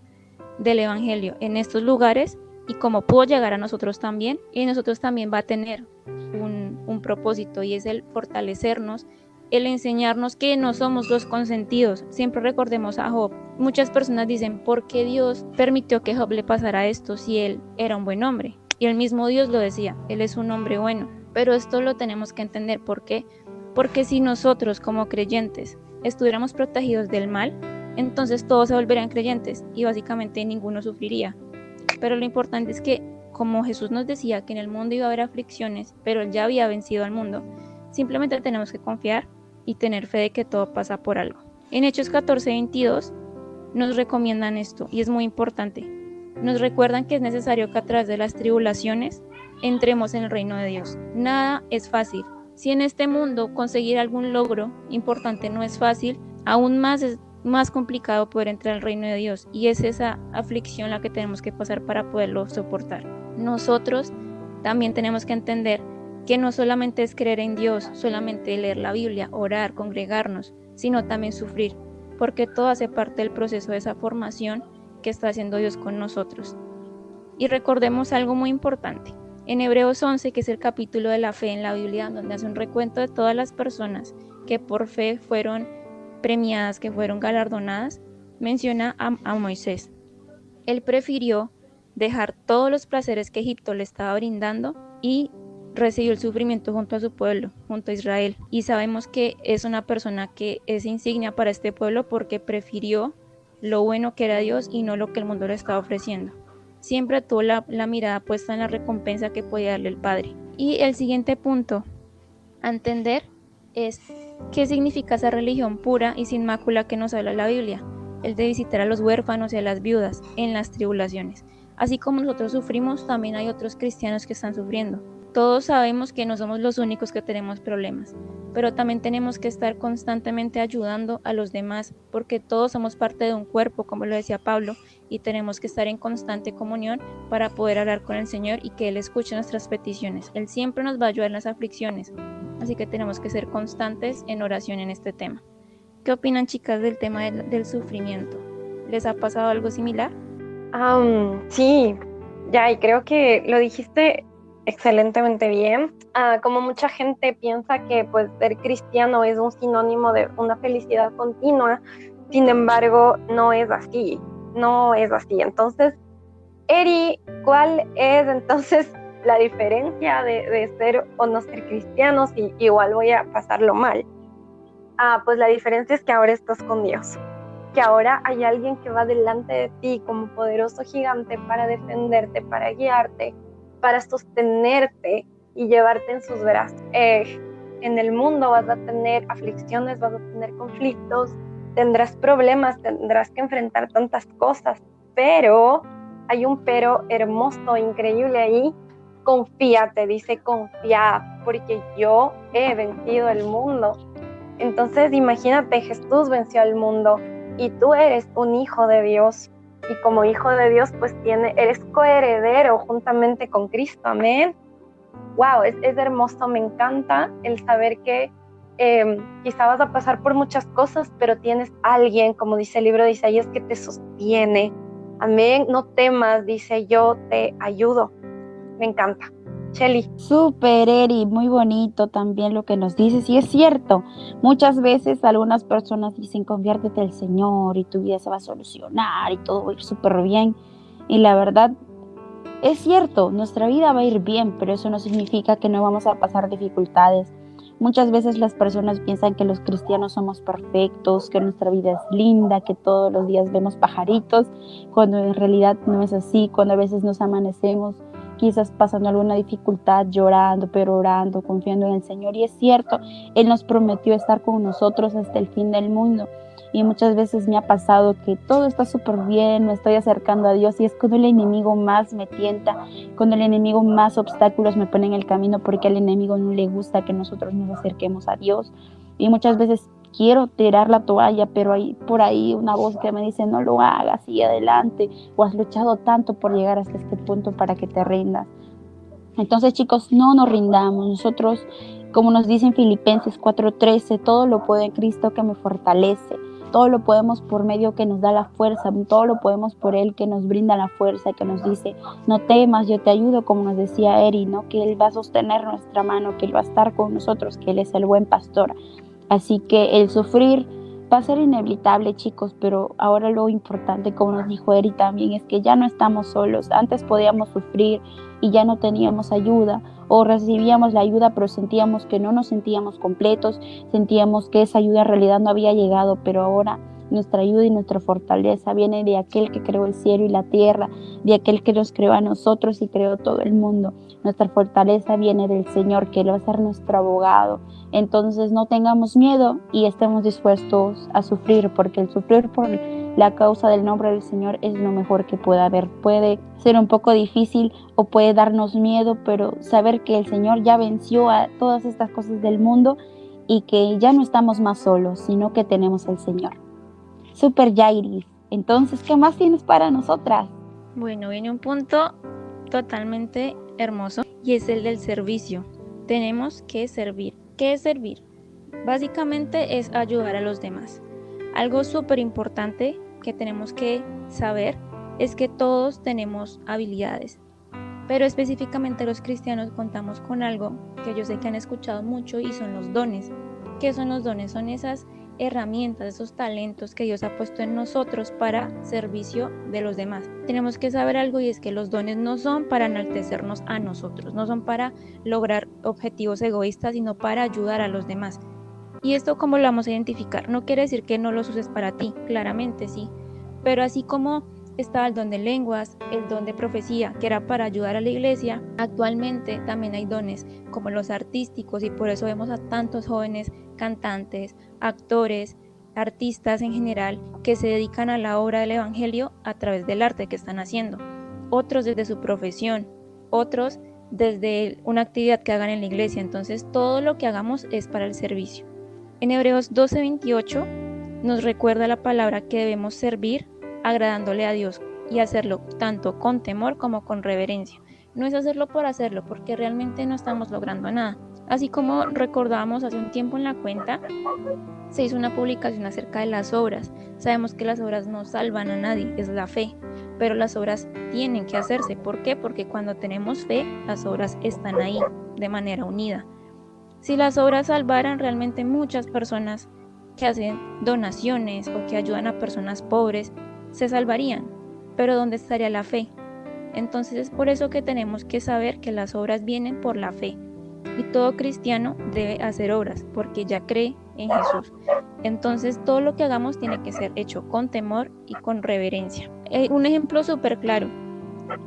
del evangelio en estos lugares, y como pudo llegar a nosotros también, y nosotros también va a tener un propósito, y es el fortalecernos, el enseñarnos que no somos los consentidos. Siempre recordemos a Job. Muchas personas dicen: ¿por qué Dios permitió que Job le pasara esto si él era un buen hombre? Y el mismo Dios lo decía: él es un hombre bueno. Pero esto lo tenemos que entender. ¿Por qué? Porque si nosotros como creyentes estuviéramos protegidos del mal, entonces todos se volverían creyentes y básicamente ninguno sufriría. Pero lo importante es que, como Jesús nos decía que en el mundo iba a haber aflicciones, pero él ya había vencido al mundo, simplemente tenemos que confiar y tener fe de que todo pasa por algo. En Hechos 14:22 nos recomiendan esto, y es muy importante. Nos recuerdan que es necesario que a través de las tribulaciones entremos en el reino de Dios. Nada es fácil. Si en este mundo conseguir algún logro importante no es fácil, aún más es más complicado poder entrar al reino de Dios, y es esa aflicción la que tenemos que pasar para poderlo soportar. Nosotros también tenemos que entender que no solamente es creer en Dios, solamente leer la Biblia, orar, congregarnos, sino también sufrir, porque todo hace parte del proceso de esa formación que está haciendo Dios con nosotros. Y recordemos algo muy importante. En Hebreos 11, que es el capítulo de la fe en la Biblia, donde hace un recuento de todas las personas que por fe fueron premiadas, que fueron galardonadas, menciona a Moisés. Él prefirió dejar todos los placeres que Egipto le estaba brindando y recibió el sufrimiento junto a su pueblo, junto a Israel. Y sabemos que es una persona que es insignia para este pueblo porque prefirió lo bueno que era Dios y no lo que el mundo le estaba ofreciendo. siempre tuvo la mirada puesta en la recompensa que podía darle el Padre. Y el siguiente punto a entender es qué significa esa religión pura y sin mácula que nos habla la Biblia, el de visitar a los huérfanos y a las viudas en las tribulaciones. Así como nosotros sufrimos, también hay otros cristianos que están sufriendo. Todos sabemos que no somos los únicos que tenemos problemas, pero también tenemos que estar constantemente ayudando a los demás, porque todos somos parte de un cuerpo, como lo decía Pablo, y tenemos que estar en constante comunión para poder hablar con el Señor y que Él escuche nuestras peticiones. Él siempre nos va a ayudar en las aflicciones, así que tenemos que ser constantes en oración en este tema. ¿Qué opinan, chicas, del tema del sufrimiento? ¿Les ha pasado algo similar? Sí, ya, y creo que lo dijiste excelentemente bien. Como mucha gente piensa que pues ser cristiano es un sinónimo de una felicidad continua, sin embargo, no es así. Entonces, Eri, ¿cuál es entonces la diferencia de ser o no ser cristianos? Y igual voy a pasarlo mal. Pues la diferencia es que ahora estás con Dios, que ahora hay alguien que va delante de ti como poderoso gigante para defenderte, para guiarte, para sostenerte y llevarte en sus brazos. En el mundo vas a tener aflicciones, vas a tener conflictos, tendrás problemas, tendrás que enfrentar tantas cosas, pero hay un pero hermoso, increíble ahí. Confía, te dice confía, porque yo he vencido el mundo. Entonces imagínate, Jesús venció al mundo y tú eres un hijo de Dios, y como hijo de Dios pues eres coheredero juntamente con Cristo, amén. Wow, es hermoso, me encanta el saber que quizá vas a pasar por muchas cosas, pero tienes alguien, como dice el libro de Isaías, que te sostiene, amén. No temas, dice, yo te ayudo. Me encanta. Shelly. Súper, Eri, muy bonito también lo que nos dices, y es cierto, muchas veces algunas personas dicen conviértete al Señor y tu vida se va a solucionar y todo va a ir súper bien, y la verdad es cierto, nuestra vida va a ir bien, pero eso no significa que no vamos a pasar dificultades. Muchas veces las personas piensan que los cristianos somos perfectos, que nuestra vida es linda, que todos los días vemos pajaritos, cuando en realidad no es así, cuando a veces nos amanecemos quizás pasando alguna dificultad, llorando, pero orando, confiando en el Señor. Y es cierto, Él nos prometió estar con nosotros hasta el fin del mundo. Y muchas veces me ha pasado que todo está súper bien, me estoy acercando a Dios, y es cuando el enemigo más me tienta, cuando el enemigo más obstáculos me pone en el camino, porque al enemigo no le gusta que nosotros nos acerquemos a Dios. Y muchas veces quiero tirar la toalla, pero hay por ahí una voz que me dice no lo hagas, sigue adelante, o has luchado tanto por llegar hasta este punto para que te rindas. Entonces, chicos, no nos rindamos. Nosotros, como nos dice en Filipenses 4:13, todo lo puedo en Cristo que me fortalece. Todo lo podemos por medio que nos da la fuerza, todo lo podemos por Él que nos brinda la fuerza, que nos dice, no temas, yo te ayudo, como nos decía Eri, ¿no? Que Él va a sostener nuestra mano, que Él va a estar con nosotros, que Él es el buen pastor. Así que el sufrir va a ser inevitable, chicos, pero ahora lo importante, como nos dijo Eri también, es que ya no estamos solos. Antes podíamos sufrir y ya no teníamos ayuda, o recibíamos la ayuda pero sentíamos que no nos sentíamos completos, sentíamos que esa ayuda en realidad no había llegado, pero ahora nuestra ayuda y nuestra fortaleza viene de aquel que creó el cielo y la tierra, de aquel que nos creó a nosotros y creó todo el mundo. Nuestra fortaleza viene del Señor, que Él va a ser nuestro abogado. Entonces no tengamos miedo y estemos dispuestos a sufrir, porque el sufrir por la causa del nombre del Señor es lo mejor que puede haber. Puede ser un poco difícil o puede darnos miedo, pero saber que el Señor ya venció a todas estas cosas del mundo y que ya no estamos más solos, sino que tenemos al Señor. Super Yairi. Entonces, ¿qué más tienes para nosotras? Bueno, viene un punto totalmente hermoso y es el del servicio. Tenemos que servir. ¿Qué es servir? Básicamente es ayudar a los demás. Algo súper importante que tenemos que saber es que todos tenemos habilidades, pero específicamente los cristianos contamos con algo que yo sé que han escuchado mucho y son los dones. ¿Qué son los dones? Son esas herramientas, esos talentos que Dios ha puesto en nosotros para servicio de los demás. Tenemos que saber algo, y es que los dones no son para enaltecernos a nosotros, no son para lograr objetivos egoístas, sino para ayudar a los demás. ¿Y esto cómo lo vamos a identificar? No quiere decir que no los uses para ti, claramente sí, pero así como estaba el don de lenguas, el don de profecía, que era para ayudar a la iglesia. Actualmente también hay dones como los artísticos, y por eso vemos a tantos jóvenes cantantes, actores, artistas en general, que se dedican a la obra del evangelio a través del arte que están haciendo. Otros desde su profesión, otros desde una actividad que hagan en la iglesia. Entonces todo lo que hagamos es para el servicio. En Hebreos 12:28 nos recuerda la palabra que debemos servir agradándole a Dios y hacerlo tanto con temor como con reverencia. No es hacerlo por hacerlo, porque realmente no estamos logrando nada. Así como recordábamos hace un tiempo en la cuenta, se hizo una publicación acerca de las obras. Sabemos que las obras no salvan a nadie, es la fe, pero las obras tienen que hacerse. ¿Por qué? Porque cuando tenemos fe, las obras están ahí, de manera unida. Si las obras salvaran, realmente muchas personas que hacen donaciones o que ayudan a personas pobres se salvarían, pero ¿dónde estaría la fe? Entonces es por eso que tenemos que saber que las obras vienen por la fe, y todo cristiano debe hacer obras porque ya cree en Jesús. Entonces todo lo que hagamos tiene que ser hecho con temor y con reverencia. Un ejemplo súper claro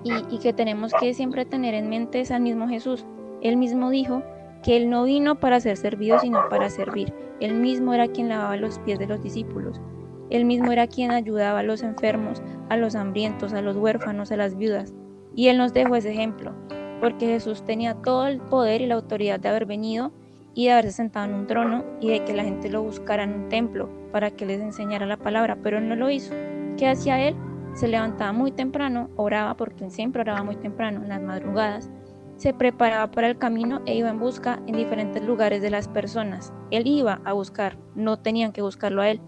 y que tenemos que siempre tener en mente es al mismo Jesús. Él mismo dijo que Él no vino para ser servido, sino para servir. Él mismo era quien lavaba los pies de los discípulos. Él mismo era quien ayudaba a los enfermos, a los hambrientos, a los huérfanos, a las viudas. Y Él nos dejó ese ejemplo, porque Jesús tenía todo el poder y la autoridad de haber venido y de haberse sentado en un trono y de que la gente lo buscara en un templo para que les enseñara la palabra, pero Él no lo hizo. ¿Qué hacía Él? Se levantaba muy temprano, oraba, porque Él siempre oraba muy temprano, en las madrugadas, se preparaba para el camino e iba en busca en diferentes lugares de las personas. Él iba a buscar, no tenían que buscarlo a Él.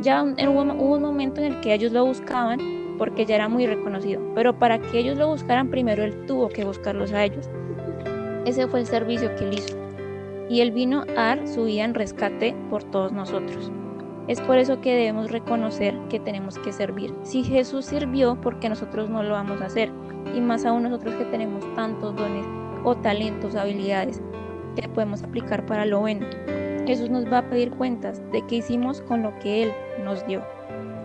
Ya hubo un momento en el que ellos lo buscaban porque ya era muy reconocido, pero para que ellos lo buscaran primero Él tuvo que buscarlos a ellos. Ese fue el servicio que Él hizo, y Él vino a dar su vida en rescate por todos nosotros. Es por eso que debemos reconocer que tenemos que servir. Si Jesús sirvió, ¿por qué nosotros no lo vamos a hacer? Y más aún nosotros que tenemos tantos dones o talentos, habilidades que podemos aplicar para lo bueno. Jesús nos va a pedir cuentas de qué hicimos con lo que Él nos dio.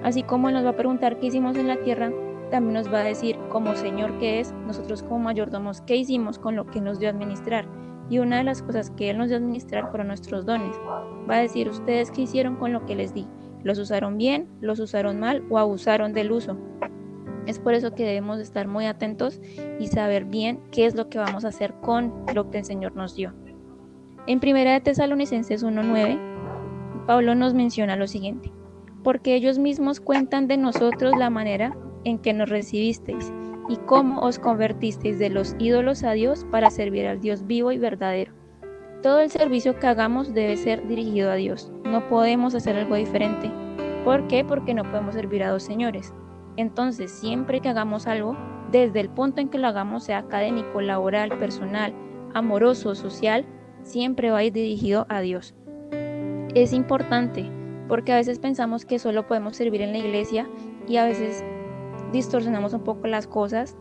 Así como Él nos va a preguntar qué hicimos en la tierra, también nos va a decir, como Señor que es, nosotros como mayordomos, qué hicimos con lo que nos dio a administrar. Y una de las cosas que Él nos dio a administrar fueron nuestros dones. Va a decir, ¿ustedes qué hicieron con lo que les di? ¿Los usaron bien, los usaron mal o abusaron del uso? Es por eso que debemos estar muy atentos y saber bien qué es lo que vamos a hacer con lo que el Señor nos dio. En 1 de Tesalonicenses 1:9, Pablo nos menciona lo siguiente: porque ellos mismos cuentan de nosotros la manera en que nos recibisteis y cómo os convertisteis de los ídolos a Dios para servir al Dios vivo y verdadero. Todo el servicio que hagamos debe ser dirigido a Dios. No podemos hacer algo diferente. ¿Por qué? Porque no podemos servir a dos señores. Entonces, siempre que hagamos algo, desde el punto en que lo hagamos, sea académico, laboral, personal, amoroso, social, siempre va a ir dirigido a Dios. Es importante porque a veces pensamos que solo podemos servir en la iglesia y a veces distorsionamos un poco las cosas.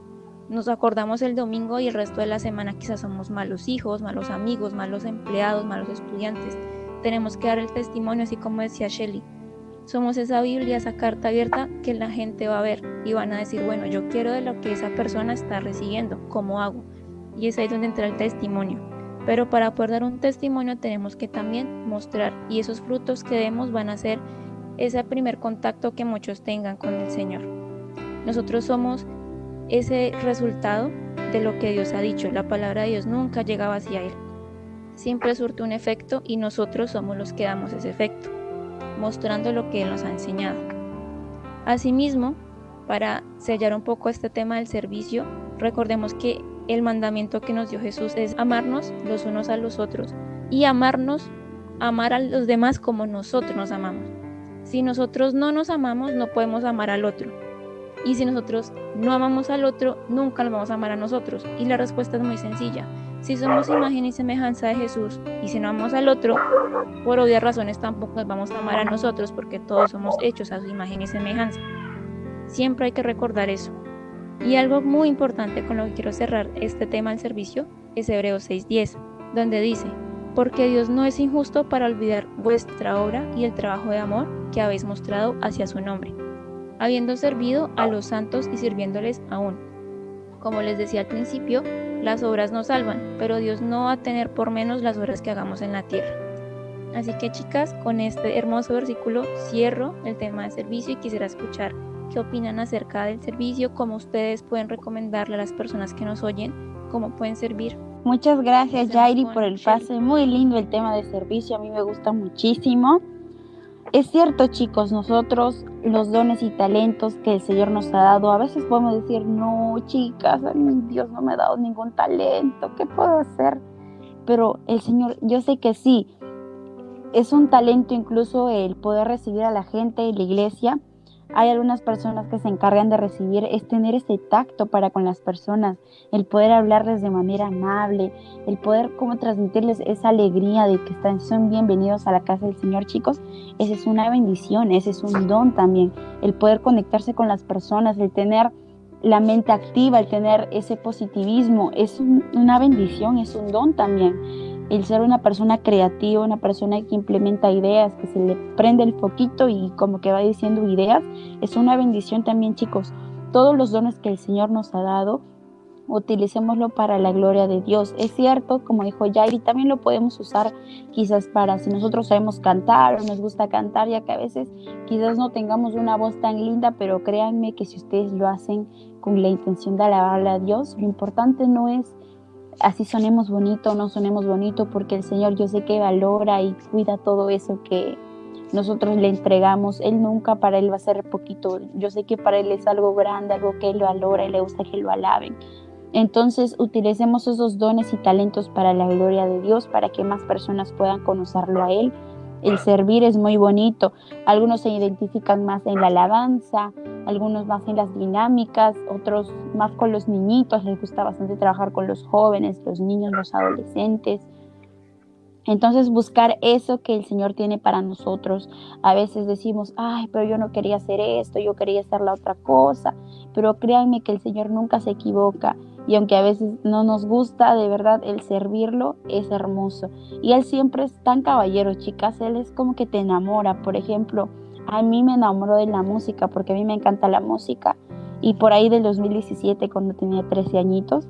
Nos acordamos el domingo y el resto de la semana quizás somos malos hijos, malos amigos, malos empleados, malos estudiantes. Tenemos que dar el testimonio, así como decía Shelly. Somos esa Biblia, esa carta abierta que la gente va a ver y van a decir, bueno, yo quiero de lo que esa persona está recibiendo, ¿cómo hago? Y es ahí donde entra el testimonio. Pero para poder dar un testimonio tenemos que también mostrar, y esos frutos que demos van a ser ese primer contacto que muchos tengan con el Señor. Nosotros somos ese resultado de lo que Dios ha dicho. La palabra de Dios nunca llega vacía a Él. Siempre surte un efecto y nosotros somos los que damos ese efecto, mostrando lo que Él nos ha enseñado. Asimismo, para sellar un poco este tema del servicio, recordemos que el mandamiento que nos dio Jesús es amarnos los unos a los otros y amar a los demás como nosotros nos amamos. Si nosotros no nos amamos, no podemos amar al otro. Y si nosotros no amamos al otro, nunca nos vamos a amar a nosotros. Y la respuesta es muy sencilla. Si somos imagen y semejanza de Jesús y si no amamos al otro, por obvias razones tampoco nos vamos a amar a nosotros, porque todos somos hechos a su imagen y semejanza. Siempre hay que recordar eso. Y algo muy importante con lo que quiero cerrar este tema del servicio es Hebreos 6:10, donde dice: porque Dios no es injusto para olvidar vuestra obra y el trabajo de amor que habéis mostrado hacia su nombre. habiendo servido a los santos y sirviéndoles aún. Como les decía al principio, las obras nos salvan, pero Dios no va a tener por menos las obras que hagamos en la tierra. Así que, chicas, con este hermoso versículo cierro el tema de servicio y quisiera escuchar qué opinan acerca del servicio, cómo ustedes pueden recomendarle a las personas que nos oyen, cómo pueden servir. Muchas gracias, Empecemos Yairi, con por el Shelly. pase. Muy lindo el tema de servicio, a mí me gusta muchísimo. Es cierto, chicos, nosotros los dones y talentos que el Señor nos ha dado, a veces podemos decir, no, chicas, a mí Dios no me ha dado ningún talento, ¿qué puedo hacer? Pero el Señor, yo sé que sí, es un talento incluso el poder recibir a la gente en la iglesia. Hay algunas personas que se encargan de recibir, es tener ese tacto para con las personas, el poder hablarles de manera amable, el poder como transmitirles esa alegría de que son bienvenidos a la casa del Señor, chicos. Esa es una bendición, ese es un don también, el poder conectarse con las personas, el tener la mente activa, el tener ese positivismo, es una bendición, es un don también. El ser una persona creativa, una persona que implementa ideas, que se le prende el foquito y como que va diciendo ideas, es una bendición también, chicos. Todos los dones que el Señor nos ha dado, utilicémoslo para la gloria de Dios. Es cierto, como dijo Yairi, también lo podemos usar quizás para si nosotros sabemos cantar o nos gusta cantar, ya que a veces quizás no tengamos una voz tan linda, pero créanme que si ustedes lo hacen con la intención de alabarle a Dios, lo importante no es así sonemos bonito o no sonemos bonito, porque el Señor yo sé que valora y cuida todo eso que nosotros le entregamos. Él nunca para Él va a ser poquito, yo sé que para Él es algo grande, algo que Él valora y le gusta que lo alaben. Entonces utilicemos esos dones y talentos para la gloria de Dios, para que más personas puedan conocerlo a Él. El servir es muy bonito, algunos se identifican más en la alabanza, algunos más en las dinámicas, otros más con los niñitos, les gusta bastante trabajar con los jóvenes, los niños, los adolescentes. Entonces buscar eso que el Señor tiene para nosotros. A veces decimos, ay, pero yo no quería hacer esto, yo quería hacer la otra cosa, pero créanme que el Señor nunca se equivoca, y aunque a veces no nos gusta, de verdad el servirlo es hermoso. Y Él siempre es tan caballero, chicas, Él es como que te enamora. Por ejemplo, a mí me enamoró de la música, porque a mí me encanta la música, y por ahí del 2017, cuando tenía 13 añitos,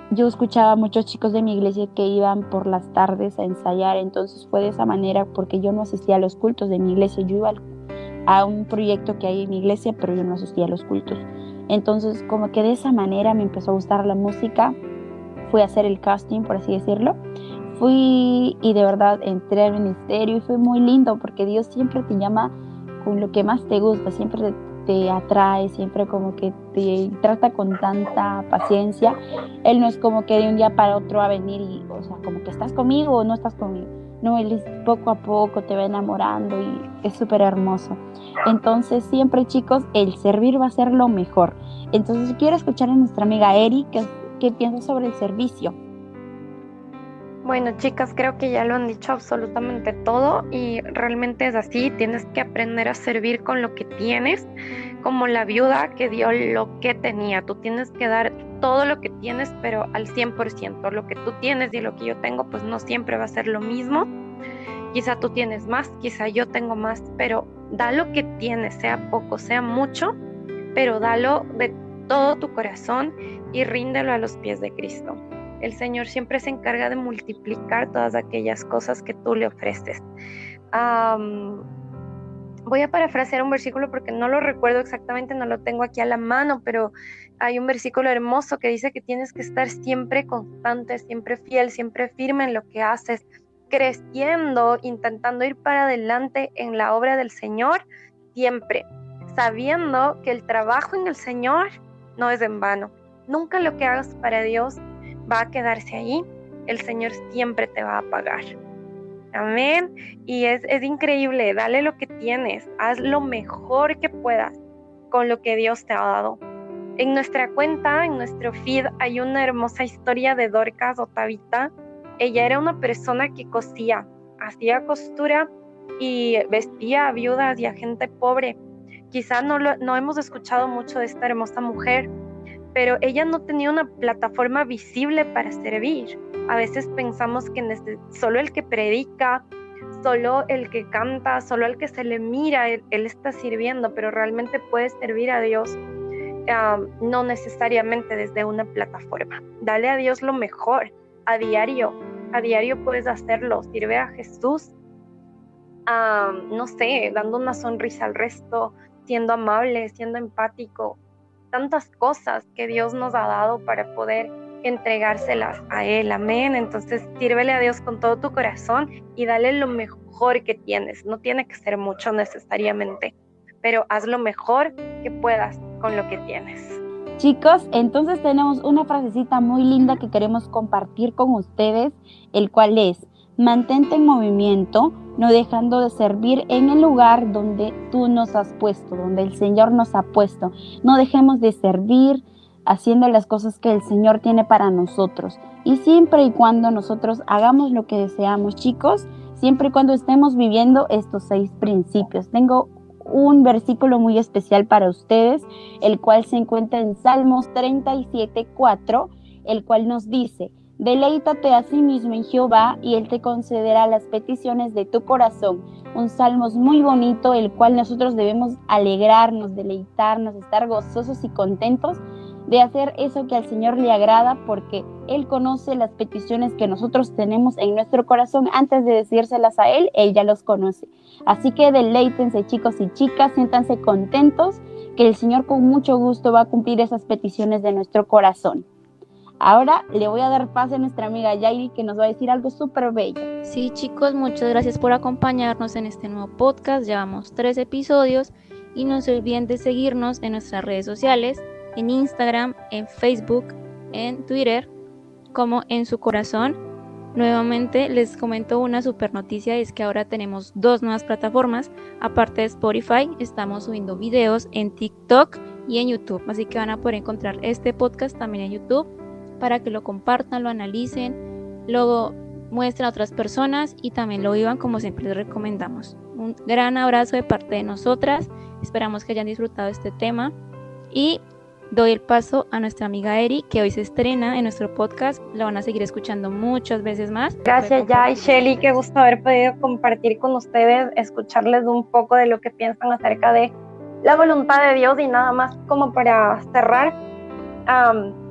yo escuchaba a muchos chicos de mi iglesia que iban por las tardes a ensayar. Entonces fue de esa manera, porque yo no asistía a los cultos de mi iglesia, yo iba a un proyecto que hay en mi iglesia, pero yo no asistía a los cultos. Entonces como que de esa manera me empezó a gustar la música, fui a hacer el casting, por así decirlo, fui y de verdad entré al ministerio y fue muy lindo, porque Dios siempre te llama con lo que más te gusta, siempre te atrae, siempre como que te trata con tanta paciencia. Él no es como que de un día para otro va a venir y, o sea, como que estás conmigo o no estás conmigo. No, Él es poco a poco, te va enamorando y es súper hermoso. Entonces siempre, chicos, el servir va a ser lo mejor. Entonces quiero escuchar a nuestra amiga Eri, ¿qué piensa sobre el servicio? Bueno, chicas, creo que ya lo han dicho absolutamente todo y realmente es así. Tienes que aprender a servir con lo que tienes, como la viuda que dio lo que tenía. Tú tienes que dar todo lo que tienes, pero al 100%. Lo que tú tienes y lo que yo tengo, pues no siempre va a ser lo mismo. Quizá tú tienes más, quizá yo tengo más, pero da lo que tienes, sea poco, sea mucho, pero dalo de todo tu corazón y ríndelo a los pies de Cristo. El Señor siempre se encarga de multiplicar todas aquellas cosas que tú le ofreces. Voy a parafrasear un versículo porque no lo recuerdo exactamente, no lo tengo aquí a la mano, pero hay un versículo hermoso que dice que tienes que estar siempre constante, siempre fiel, siempre firme en lo que haces, creciendo, intentando ir para adelante en la obra del Señor, siempre, sabiendo que el trabajo en el Señor no es en vano. Nunca lo que hagas para Dios va a quedarse ahí, el Señor siempre te va a pagar. Amén. Y es increíble, dale lo que tienes, haz lo mejor que puedas con lo que Dios te ha dado. En nuestra cuenta, en nuestro feed, hay una hermosa historia de Dorcas o Tabita. Ella era una persona que cosía, hacía costura y vestía a viudas y a gente pobre. Quizá no hemos escuchado mucho de esta hermosa mujer, pero ella no tenía una plataforma visible para servir. A veces pensamos que solo el que predica solo el que canta, solo al que se le mira, él está sirviendo, pero realmente puedes servir a Dios no necesariamente desde una plataforma. Dale a Dios lo mejor, a diario puedes hacerlo, sirve a Jesús, no sé, dando una sonrisa al resto, siendo amable, siendo empático, tantas cosas que Dios nos ha dado para poder entregárselas a Él, amén. Entonces sírvele a Dios con todo tu corazón y dale lo mejor que tienes, no tiene que ser mucho necesariamente, pero haz lo mejor que puedas con lo que tienes. Chicos, entonces tenemos una frasecita muy linda que queremos compartir con ustedes, el cual es: mantente en movimiento, no dejando de servir en el lugar donde tú nos has puesto, donde el Señor nos ha puesto. No dejemos de servir haciendo las cosas que el Señor tiene para nosotros. Y siempre y cuando nosotros hagamos lo que deseamos, chicos, siempre y cuando estemos viviendo estos 6 principios. Tengo un versículo muy especial para ustedes, el cual se encuentra en Salmos 37:4, el cual nos dice: deleítate a sí mismo en Jehová y Él te concederá las peticiones de tu corazón. Un salmo muy bonito, el cual nosotros debemos alegrarnos, deleitarnos, estar gozosos y contentos de hacer eso que al Señor le agrada, porque Él conoce las peticiones que nosotros tenemos en nuestro corazón. Antes de decírselas a Él ya los conoce. Así que deleítense, chicos y chicas, siéntanse contentos, que el Señor con mucho gusto va a cumplir esas peticiones de nuestro corazón. Ahora le voy a dar paso a nuestra amiga Yairi, que nos va a decir algo súper bello. Sí, chicos, muchas gracias por acompañarnos en este nuevo podcast. Llevamos 3 episodios y no se olviden de seguirnos en nuestras redes sociales, en Instagram, en Facebook, en Twitter, como En Su Corazón. Nuevamente les comento una super noticia, es que ahora tenemos 2 nuevas plataformas. Aparte de Spotify, estamos subiendo videos en TikTok y en YouTube, así que van a poder encontrar este podcast también en YouTube para que lo compartan, lo analicen, lo muestren a otras personas y también lo vivan como siempre les recomendamos. Un gran abrazo de parte de nosotras, esperamos que hayan disfrutado este tema y doy el paso a nuestra amiga Eri, que hoy se estrena en nuestro podcast. La van a seguir escuchando muchas veces más. Gracias, Jai, Shelly, qué gusto haber podido compartir con ustedes, escucharles un poco de lo que piensan acerca de la voluntad de Dios. Y nada más como para cerrar,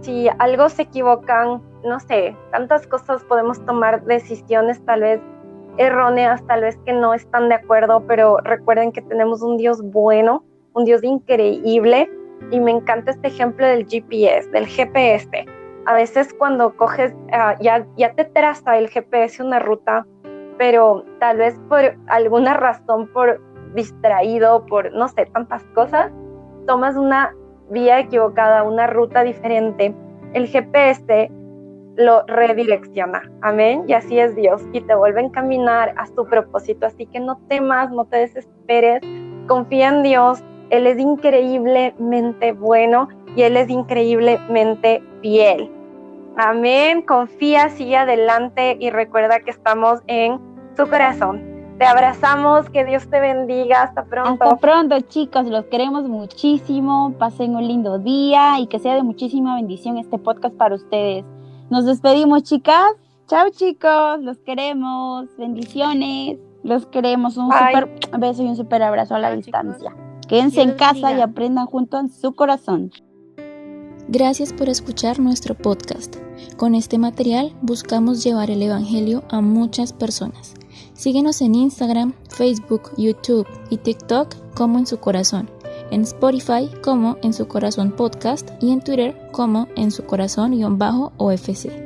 si algo se equivocan, no sé, tantas cosas, podemos tomar decisiones tal vez erróneas, tal vez que no están de acuerdo, pero recuerden que tenemos un Dios bueno, un Dios increíble. Y me encanta este ejemplo del GPS, del GPS. A veces cuando coges, ya te traza el GPS una ruta, pero tal vez por alguna razón, por distraído, por no sé, tantas cosas, tomas una vía equivocada, una ruta diferente. El GPS lo redirecciona, amén, y así es Dios, y te vuelve a encaminar a su propósito. Así que no temas, no te desesperes, confía en Dios. Él es increíblemente bueno y Él es increíblemente fiel. Amén. Confía, sigue adelante y recuerda que estamos en su corazón. Te abrazamos, que Dios te bendiga. Hasta pronto. Hasta pronto, chicos. Los queremos muchísimo. Pasen un lindo día y que sea de muchísima bendición este podcast para ustedes. Nos despedimos, chicas. Chao, chicos. Los queremos. Bendiciones. Los queremos. Un súper beso y un súper abrazo a la distancia. Chicos. Quédense en casa y aprendan junto a su corazón. Gracias por escuchar nuestro podcast. Con este material buscamos llevar el Evangelio a muchas personas. Síguenos en Instagram, Facebook, YouTube y TikTok como En Su Corazón, en Spotify como En Su Corazón Podcast y en Twitter como En Su Corazón-OFC.